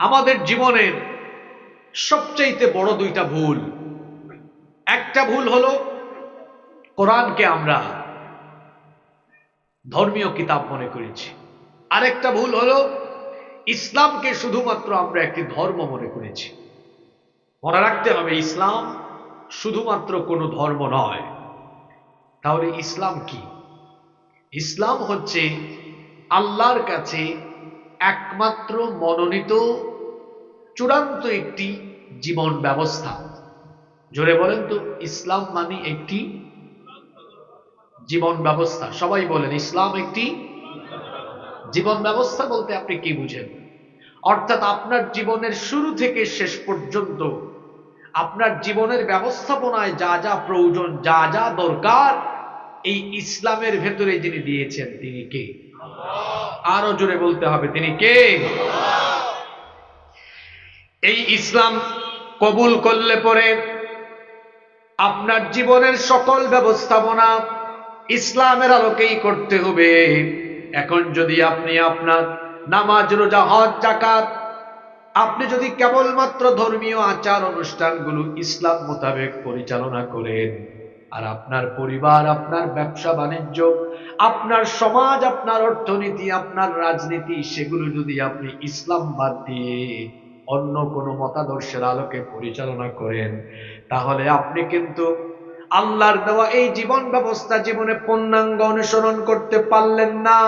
আমাদের জীবনের সবচাইতে বড় দুইটা ভুল। একটা ভুল হলো কোরআনকে আমরা ধর্মীয় কিতাব মনে করেছি। আরেকটা ভুল হলো ইসলামকে শুধুমাত্র আমরা একটি ধর্ম মনে করেছি। মনে রাখতে হবে, ইসলাম শুধুমাত্র কোনো ধর্ম নয়। তাহলে ইসলাম কি? ইসলাম হচ্ছে আল্লাহর কাছে একমাত্র মনোনীত চূড়ান্ত একটি জীবন ব্যবস্থা। জোরে বলেন তো, ইসলাম মানে একটি জীবন ব্যবস্থা। সবাই বলেন, ইসলাম একটি জীবন ব্যবস্থা। বলতে আপনি কি বুঝেন? অর্থাৎ আপনার জীবনের শুরু থেকে শেষ পর্যন্ত আপনার জীবনের ব্যবস্থাপনায় যা যা প্রয়োজন, যা যা দরকার, এই ইসলামের ভেতরে যিনি দিয়েছেন তিনি কে? আরো জোরে বলতে হবে, তিনি কে? এই ইসলাম কবুল করলে পরে আপনার জীবনের সকল ব্যবস্থাপনা ইসলামের আলোকেই করতে হবে। এখন যদি আপনি আপনার নামাজ, রোজা, হজ, যাকাত আপনি যদি কেবলমাত্র ধর্মীয় আচার অনুষ্ঠানগুলো ইসলাম মোতাবেক পরিচালনা করেন, আর আপনার পরিবার, আপনার ব্যবসা বাণিজ্য, আপনার সমাজ, আপনার অর্থনীতি, আপনার রাজনীতি, সেগুলো যদি আপনি ইসলাম বাদ দিয়ে অন্য কোনো মতাদর্শের আলোকে পরিচালনা করেন, তাহলে আপনি কিন্তু আল্লাহর দেওয়া এই জীবন ব্যবস্থা জীবনে পূর্ণাঙ্গ অনুসরণ করতে পারলেন না।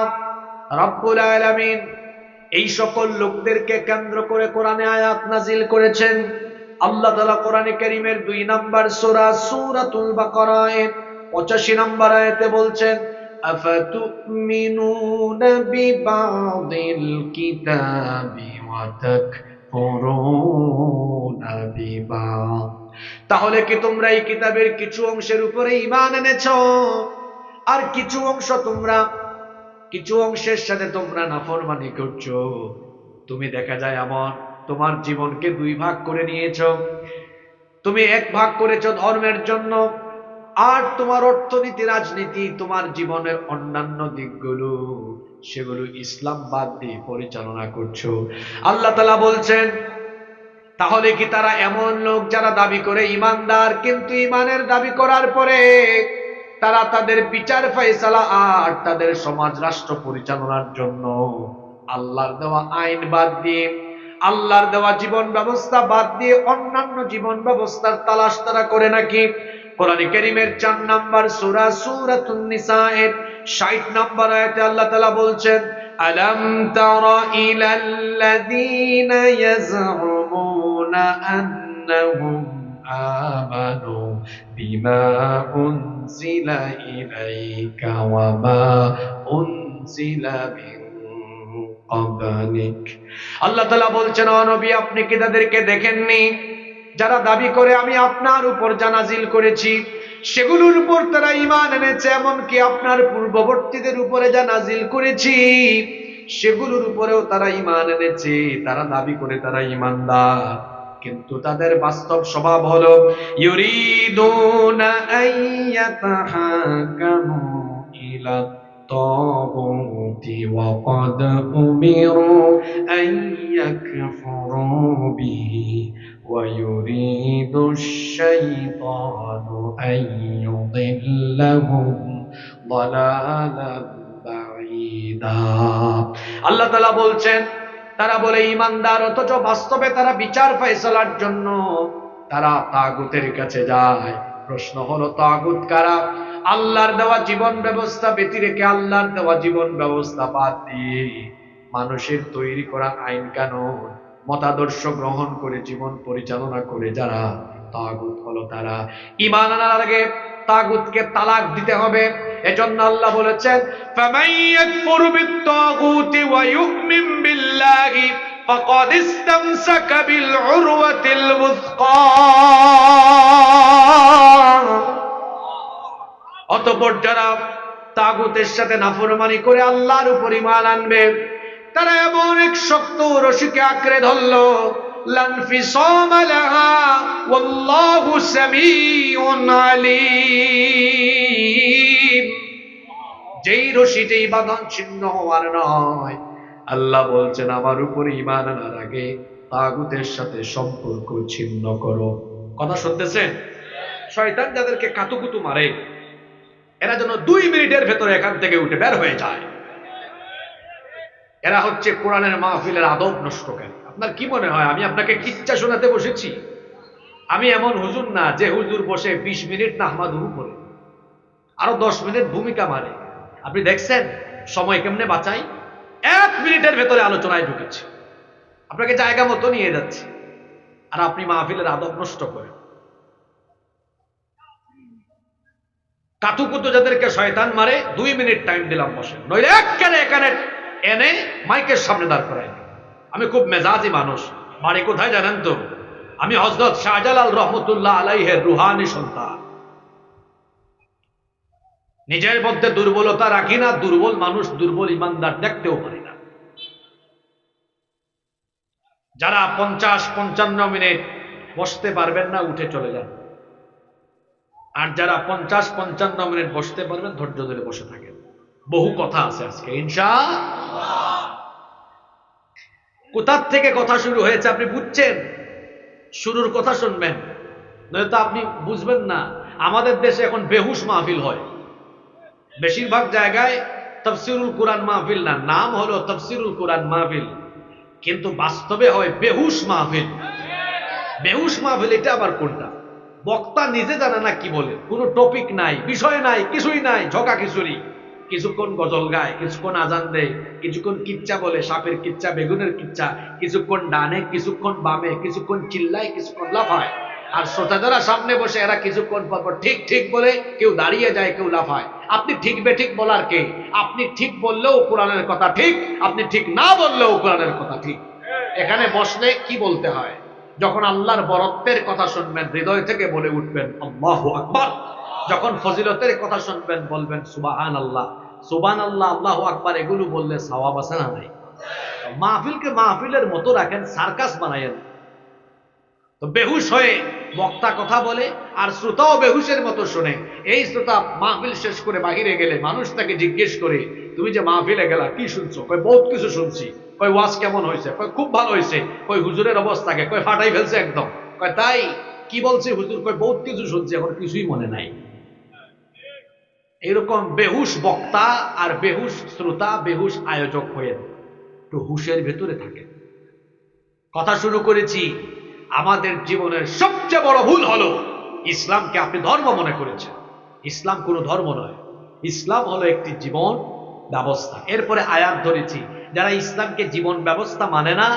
রব্বুল আলামিন এই সকল লোকদেরকে কেন্দ্র করে কোরআনে আয়াত নাজিল করেছেন। আল্লাহ তাআলা কোরআনে কারীমের 2 নম্বর সূরা সূরাতুল বাকারায় 85 নম্বর আয়াতে বলছেন, আফাতুমিনুনা বিবাদিল কিতাবি ওয়া তাকফুরুনা বিবাদ। তাহলে কি তোমরা এই কিতাবের কিছু অংশের উপরে ঈমান এনেছো, আর কিছু অংশের সাথে তোমরা নাফরমানি করছো? তুমি দেখা যায় তোমার জীবনকে 2 ভাগ করে নিয়েছো। তুমি 1 ভাগ করেছো ধর্মের জন্য, আর তোমার অর্থনীতি, রাজনীতি, তোমার জীবনের অন্যান্য দিকগুলো সেগুলো ইসলাম বাদ দিয়ে পরিচালনা করছো। আল্লাহ তাআলা বলছেন, তাহলে কি তারা এমন লোক যারা দাবি করে ইমানদার, কিন্তু ইমানের দাবি করার পরে তারা তাদের বিচার ফয়সালা আর তাদের সমাজ রাষ্ট্র পরিচালনার জন্য আল্লাহর দেওয়া আইন বাদ দিয়ে, আল্লাহর দেওয়া জীবন ব্যবস্থা বাদ দিয়ে অন্যান্য জীবন ব্যবস্থার তালাশ তারা করে নাকি? কোরআনে কারীমের 4 নম্বর সূরা সূরাতুন নিসা এর 60 নম্বর আয়াতে আল্লাহ তাআলা বলছেন, আলাম তারা ইলাল্লাযীনা ইয়াযউমুনা আন্নাহুম আমানু বিমা উনজিলা ইলাইকা ওয়া মা উনজিলা মিন ক্বাবলিক। আল্লাহ তাআলা বলছেন, ও নবী, আপনি কি তাদেরকে দেখেননি যারা দাবি করে আমি আপনার উপর যা নাজিল করেছি সেগুলোর উপর তারা ঈমান এনেছে, এমনকি আপনার পূর্ববর্তীদের উপরে যা নাজিল করেছি সেগুলোর উপরেও তারা ঈমান এনেছে। তারা দাবি করে তারা ঈমানদার, কিন্তু তাদের বাস্তব স্বভাব হলো ইউরিদুনা আইয়াতাহাকামু ইলা তাগুতি ওয়া ক্বাদ উমিরু আইয়াকফুরু বিহি ওয়া ইউরিদুশ শাইতানু আইয়ুদিল্লাহুম দালালান বাঈদা। আল্লাহ তাআলা বলছেন, তারা বলে ঈমানদার, অথচ বাস্তবে তারা বিচার ফয়সালার জন্য তারা তাগুতের কাছে যায়। প্রশ্ন হলো, তাগুত কারা? আল্লাহর দেওয়া জীবন ব্যবস্থা ব্যতি রেখে, আল্লাহর দেওয়া জীবন ব্যবস্থা বাদ দিয়ে মানুষের তৈরি করা আইন কানুন, মতাদর্শ গ্রহণ করে জীবন পরিচালনা করে যারা, তাগুত হলো তারা। ঈমান আনার আগে তাগুতকে তালাক দিতে হবে। এজন্য আল্লাহ বলেছেন, ফামান ইয়াকফুর বিত-তাগুতি ওয়া ইউমিন বিল্লাহি ফাকাদ ইসতামসাকা বিল উরওয়াতিল ওয়াসকা। অতঃপর যারা তাগুতের সাথে নাফরমানি করে আল্লাহর উপর ঈমান আনবে, তারা এমন এক শক্ত রশিকে আঁকড়ে ধরলো, লান ফিসামা লাহা ওয়াল্লাহু সামিউন আলীম। যেই রশি, যেই বাঁধন ছিন্ন হওয়ার নয়। আল্লাহ বলছেন, আমার উপর ঈমান আনার আগে তাগুতের সাথে সম্পর্ক ছিন্ন করো। কথা শুনতেছেন? শয়তান যাদেরকে কাতুকুতু মারে এরা যেন 2 মিনিটের ভেতরে এখান থেকে উঠে বের হয়ে যায়। এরা হচ্ছে কোরআনের মাহফিলের আদব নষ্টকারী। আপনার কি মনে হয় আমি আপনাকে কিচ্ছা শোনাতে বসেছি? আমি এমন হুজুর না যে হুজুর বসে 20 মিনিট নাহমাদুহু পড়ে আরো 10 মিনিট ভূমিকা মারে। আপনি দেখছেন সময় কেমনে বাঁচাই? 1 মিনিটের ভেতরে আলোচনায় ঢুকেছে, আপনাকে জায়গা মতো নিয়ে যাচ্ছে, আর আপনি মাহফিলের আদব নষ্ট করেন। কাতুকুতু যাদেরকে শয়তান মারে 2 মিনিট টাইম দিলাম বসে, নইলে এখানে এনে মাইকের সামনে দাঁড় করাই। আমি খুব মেজাজি মানুষ। বাড়ি কোথায় জানেন তো? আমি হযরত শাহজালাল রহমতুল্লাহ আলাইহির রুহানি সন্তান। নিজের মধ্যে দুর্বলতা রাখি না, দুর্বল মানুষ দুর্বল ইমানদার দেখতেও পারি না। যারা 50-55 মিনিট বসতে পারবেন না উঠে চলে যান, আর যারা 50-55 মিনিট বসতে পারবেন ধৈর্য ধরে বসে থাকেন। বহু কথা আছে আজকে ইনশাআল্লাহ। কোথা থেকে কথা শুরু হয়েছে আপনি বুঝছেন? শুরুর কথা শুনবেন, নয়তো আপনি বুঝবেন না। আমাদের দেশে এখন বেহুশ মাহফিল হয় বেশিরভাগ জায়গায়। তাফসীরুল কুরআন মাহফিল না, নাম হলো তাফসীরুল কুরআন মাহফিল, কিন্তু বাস্তবে হয় বেহুশ মাহফিল। বেহুশ মাহফিল এটা আবার কোনটা? বক্তা নিজে জানে না কি বলে, কোনো টপিক নাই, বিষয় নাই, কিছুই নাই, ঝকা খিচুড়ি। কিছুক্ষণ গজল গায়, কিছুক্ষণ আজান দেয়, কিছুক্ষণ কিচ্চা বলে, সাপের কিচ্চা, বেগুনের কিচ্চা, কিছুক্ষণ ডানে, কিছুক্ষণ বামে, কিছুক্ষণ চিল্লায়, কিছুক্ষণ লাফায়। আর শ্রোতাদেরা সামনে বসে এরা কিছুক্ষণ পর ঠিক ঠিক বলে, কেউ দাঁড়িয়ে যায়, কেউ লাফায়। আপনি ঠিক বেঠিক বলার কে? আপনি ঠিক বললেও কোরআনের কথা ঠিক, আপনি ঠিক না বললেও কোরআনের কথা ঠিক। এখানে বসলে কি বলতে হয়? যখন আল্লাহর বরত্বের কথা শুনবেন হৃদয় থেকে বলে উঠবেন আল্লাহু আকবার। যখন ফজিলতের কথা শুনবেন বলবেন সুবহানাল্লাহ। সুবহানাল্লাহ, আল্লাহু আকবার এগুলো বললে সওয়াব আছে না নাই? মাহফিলকে মাহফিলের মতো রাখেন, সার্কাস বানায়েন। তো বেহুশ হয়ে বক্তা কথা বলে আর শ্রোতাও বেহুশের মতো শুনে। এই শ্রোতা মাহফিল শেষ করে বাহিরে গেলে মানুষ তাকে জিজ্ঞেস করে, তুমি যে মাহফিলে গেলা কি শুনছো? কই বহুত কিছু শুনছি। কই ওয়াজ কেমন হয়েছে? কই খুব ভালো হয়েছে। কই হুজুরের অবস্থাকে কই ফাটাই ফেলছে একদম। কই তাই কি বলছে হুজুর? কই বহুত কিছু শুনছি, এখন কিছুই মনে নাই। এরকম বেহুশ বক্তা আর বেহুশ শ্রোতা, বেহুশ আয়োজক হয়ে একটু হুশের ভেতরে থাকে। কথা শুরু করেছি, আমাদের জীবনের সবচেয়ে বড় ভুল হলো ইসলামকে আপনি ধর্ম মনে করেছেন। ইসলাম কোনো ধর্ম নয়, ইসলাম হলো একটি জীবন ব্যবস্থা। এরপরে আয়াত ধরেছি, যারা ইসলামকে জীবন ব্যবস্থা মানে না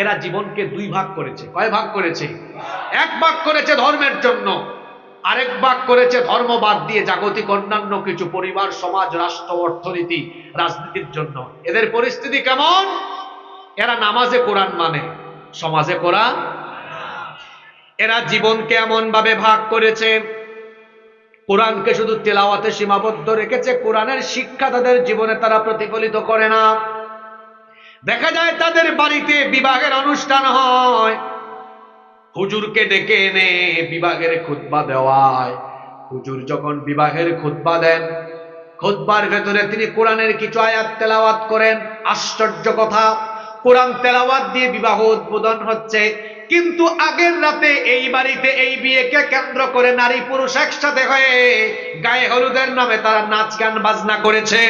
এরা জীবনকে 2 ভাগ করেছে। কয় ভাগ করেছে? 1 ভাগ করেছে ধর্মের জন্য, আরেক ভাগ করেছে ধর্ম বাদ দিয়ে জাগতিক অন্যান্য কিছু পরিবার, সমাজ, রাষ্ট্র, অর্থনীতি, রাজনীতির জন্য। এদের পরিস্থিতি কেমন? এরা নামাজে কোরআন মানে, সমাজে কোরআন। এরা জীবনকে এমন ভাবে ভাগ করেছে, কোরআনকে শুধু তেলাওয়াতে সীমাবদ্ধ রেখেছে, কোরআনের শিক্ষা তাদের জীবনে তারা প্রতিফলিত করে না। দেখা যায় তাদের বাড়িতে বিবাহের অনুষ্ঠান হয়, হুজুরকে ডেকে এনে বিবাহের খুতবা দেওয়ায়। হুজুর যখন বিবাহের খুতবা দেন, খুতবার ভেতরে তিনি কোরআনের কিছু আয়াত তেলাওয়াত করেন। আশ্চর্য কথা, কোরআন তেলাওয়াত দিয়ে বিবাহ উদ্বোধন হচ্ছে, কিন্তু আগের রাতে এই বাড়িতে এই বিয়েকে কেন্দ্র করে নারী পুরুষ একসাথে হয়ে গায়ে হলুদের নামে তারা নাচ গান বাজনা করেছে।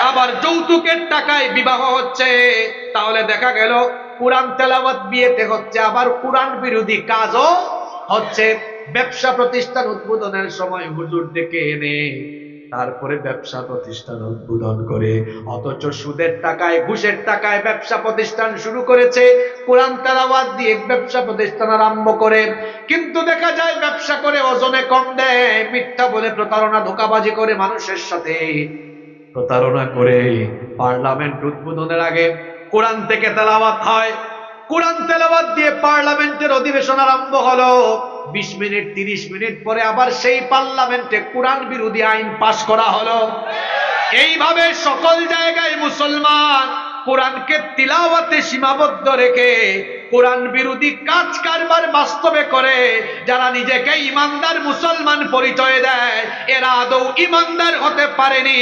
আবার যৌতুকের টাকায় বিবাহ হচ্ছে। তাহলে দেখা গেল কোরআন তেলাওয়াত বিয়েতে হচ্ছে, আবার কোরআন বিরোধী কাজও হচ্ছে। ব্যবসা প্রতিষ্ঠান উদ্বোধনের সময় হুজুর ডেকে এনে তারপরে ব্যবসা প্রতিষ্ঠান উদ্বোধন করে, অথচ সুদের টাকায়, ঘুষের টাকায় ব্যবসা প্রতিষ্ঠান শুরু করেছে। কোরআন তেলাওয়াত দিয়ে ব্যবসা প্রতিষ্ঠান আরম্ভ করে, কিন্তু দেখা যায় ব্যবসা করে ওজনে কম দেয়, মিথ্যা বলে প্রতারণা, ধোঁকাবাজি করে মানুষের সাথে প্রতারণা করে। পার্লামেন্ট উদ্বোধনের আগে কোরআন থেকে তেলাওয়াত হয়, কোরআন তেলাওয়াত দিয়ে পার্লামেন্টের অধিবেশন আরম্ভ হলো। 20 মিনিট 30 মিনিট পরে আবার সেই পার্লামেন্টে কোরআন বিরোধী আইন পাশ করা হলো। এইভাবে সকল জায়গায় মুসলমান কোরআনকে তিলাওয়াতে সীমাবদ্ধ রেখে কোরআন বিরোধী কাজ কারবার বাস্তবে করে। যারা নিজেকে ইমানদার মুসলমান পরিচয় দেয় এরা আদৌ ইমানদার হতে পারেনি,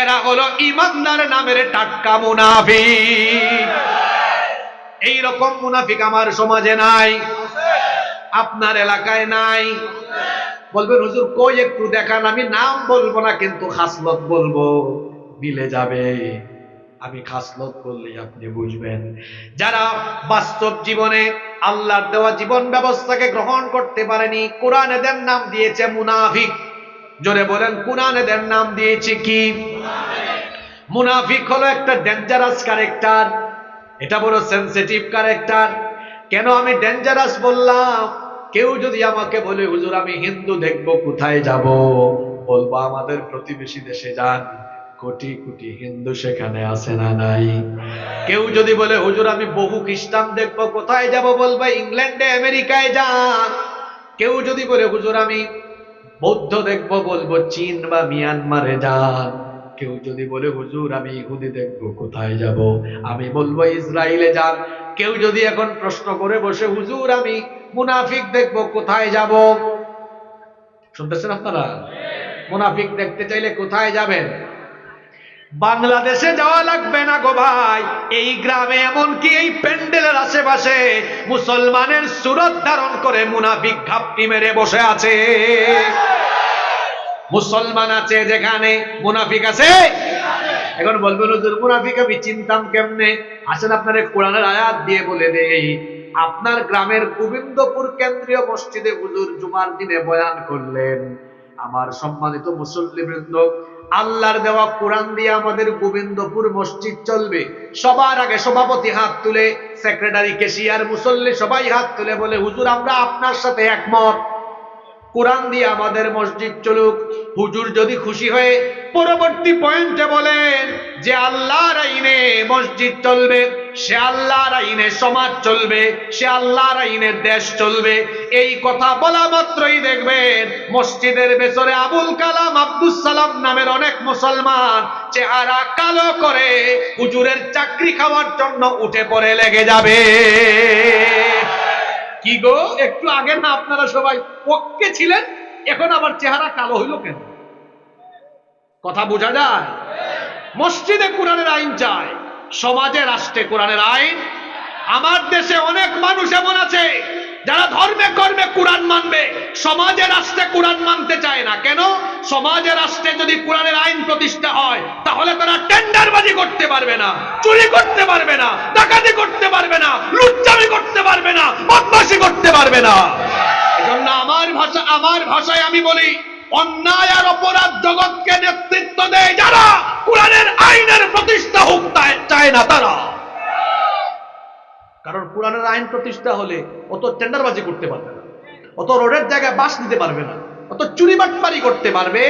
এরা হলো ইমানদার নামের টাটকা মুনাফিক। এই রকম মুনাফিক আমার সমাজে নাই, আপনার এলাকায় নাই। বলবেন হুজুর কই একটু দেখান, আমি নাম বলবো না কিন্তু খাসলত বলবো, মিলে যাবে। আমি খাসলত বললেই আপনি বুঝবেন। যারা বাস্তব জীবনে আল্লাহর দেওয়া জীবন ব্যবস্থাকে গ্রহণ করতে পারেনি, কোরআন এদের নাম দিয়েছে মুনাফিক। জোরে বলেন, কোরআন এদের নাম দিয়েছে কি? মুনাফিক হলো একটা ডেঞ্জারাস ক্যারেক্টার, এটা বড় সেনসিটিভ ক্যারেক্টার। কেন আমি ডেঞ্জারাস বললাম? কেউ যদি আমাকে বলে হুজুর আমি হিন্দু দেখবো, কোথায় যাব? বলবো আমাদের প্রতিবেশী দেশে যান, কোটি কোটি হিন্দু সেখানে আছে না নাই? কেউ যদি বলে হুজুর আমি বহু খ্রিস্টান দেখবো, কোথায় যাব? বলবো ইংল্যান্ডে আমেরিকায় যান। কেউ যদি বলে হুজুর আমি বৌদ্ধ দেখবো, বলবো চীন বা মিয়ানমারে যান। কেউ যদি বলে হুজুর আমি ইহুদি দেখবো, কোথায় যাব? আমি বলবো ইসরায়েলে যান। কেউ যদি এখন প্রশ্ন করে বসে হুজুর আমি মুনাফিক দেখবো, কোথায় যাব? শুনতেছেন আপনারা? মুনাফিক দেখতে চাইলে কোথায় যাবেন? বাংলাদেশে যাওয়া লাগবে না গো ভাই, এই গ্রামে এমনকি এই প্যান্ডেলের আশেপাশে মুসলমানের সুরত ধারণ করে মুনাফিক ঘাপটি মেরে বসে আছে। মুসলমান আছে যেখানে, মুনাফিক আছে। এখন বলবেন হুজুর মুনাফিক আমি চিনতাম কেমনে? আসেন আপনারে কোরআনের আয়াত দিয়ে বলে দেই। আপনার গ্রামের গোবিন্দপুর কেন্দ্রীয় মসজিদে হুজুর জুমার দিনে বয়ান করলেন। আমার সম্মানিত মুসল্লিবৃন্দ, আল্লাহর দেওয়া কোরআন দিয়ে আমাদের গোবিন্দপুর মসজিদ চলবে। সবার আগে সভাপতি হাত তুলে, সেক্রেটারি, ক্যাশিয়ার, মুসল্লি সবাই হাত তুলে বলে হুজুর আমরা আপনার সাথে একমত, কোরআন দিয়ে আমাদের মসজিদ চলুক। হুজুর যদি খুশি হয়ে পরবর্তী পয়েন্টে বলেন যে আল্লাহর আইনে মসজিদ চলবে, সে আল্লাহর আইনে সমাজ চলবে, সে আল্লাহর আইনের দেশ চলবে, এই কথা বলা মাত্রই দেখবেন মসজিদের ভেতরে আবুল কালাম আব্দুল সালাম নামের অনেক মুসলমান চেহারা কালো করে হুজুরের চাকরি খাওয়ার জন্য উঠে পড়ে লেগে যাবে। কি গো, একটু আগে না আপনারা সবাই পক্ষে ছিলেন, এখন আবার চেহারা কালো হইল কেন? কথা বোঝা যায়? মসজিদে কোরআনের আইন চায়, সমাজে রাষ্ট্রে কোরআনের আইন। আমার দেশে অনেক মানুষ এমন আছে যারা ধর্মে কর্মে কোরআন মানবে, সমাজে রাষ্ট্রে কোরআন মানতে চায় না। কেন? সমাজে রাষ্ট্রে যদি কোরআনের আইন প্রতিষ্ঠা হয় তাহলে তারা টেন্ডারবাজি করতে পারবে না, চুরি করতে পারবে না, ডাকাতি করতে পারবে না, লুচ্চামি করতে পারবে না, বদমাশি করতে পারবে না। এজন্য আমার ভাষায় আমি বলি, অন্যায় আর অপরাধ জগৎকে নেতৃত্ব দেয় যারা কোরআনের আইনের প্রতিষ্ঠা হোক চায় না তারা। কারণ কোরআনের আইন প্রতিষ্ঠা হলে অত টেন্ডারবাজি করতে পারবে না, অত রোডের জায়গায় বাস দিতে পারবে না, অত চুরি বাটপারি করতে পারবে